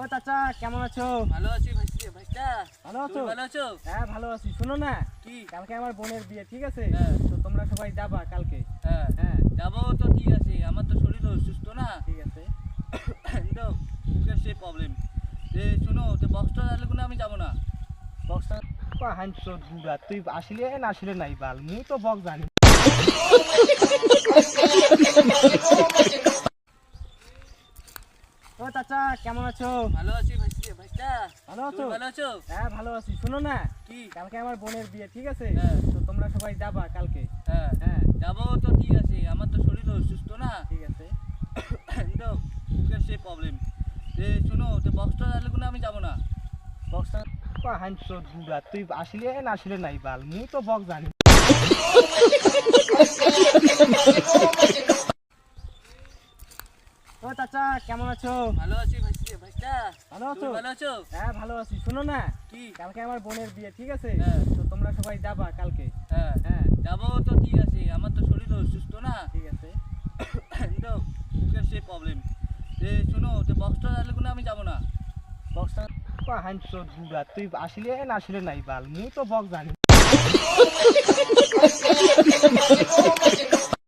ও চাচা কেমন আছো? ভালো আছি ভাইটা। ভালো আছো? তুমি ভালো আছো? হ্যাঁ ভালো আছি। শোনো না, কি? কালকে আমার বোনের বিয়ে, ঠিক আছে? হ্যাঁ। তো তোমরা সবাই যাবা কালকে? হ্যাঁ হ্যাঁ যাবো তো, ঠিক আছে। আমার তো শরীর অসুস্থ না, ঠিক আছে। তো মুখের সেই প্রবলেম। শোনো, তো বক্সটা তাহলে কোনো আমি যাবো না। বক্সটা হাইনছ বুড়া, তুই আসলে না আসলে নাই বাল, মুই তো বক্স জানি। ও চাচা কেমন আছো? ভালো আছি ভাইটা। ভালো আছো? তুমি ভালো আছো? হ্যাঁ ভালো আছি। শোনো না, কি? কালকে আমার বোনের বিয়ে, ঠিক আছে? হ্যাঁ। তো তোমরা সবাই যাবা কালকে? হ্যাঁ হ্যাঁ যাবো তো, ঠিক আছে। আমার তো শরীর অসুস্থ না, ঠিক আছে। তো মুখের সেই প্রবলেম। শোনো, তো বক্সটা তাহলে কোনো আমি যাবো না। বক্সটা হাইনছ বুড়া, তুই আসলে না আসলে নাই বাল, মুই তো বক্স জানি। ও চাচা কেমন আছো? ভালো আছি ভাইটা। ভালো আছো? তুমি ভালো আছো? হ্যাঁ ভালো আছি। শোনো না, কি? কালকে আমার বোনের বিয়ে, ঠিক আছে? হ্যাঁ। তো তোমরা সবাই যাবা কালকে? হ্যাঁ হ্যাঁ যাবো তো, ঠিক আছে। আমার তো শরীর অসুস্থ না, ঠিক আছে। তো মুখের সেই প্রবলেম। শোনো, তো বক্সটা তাহলে কোনো আমি যাবো না। বক্সটা হাইনছ বুড়া, তুই আসলে না আসলে নাই বাল, মুই তো বক্স জানি।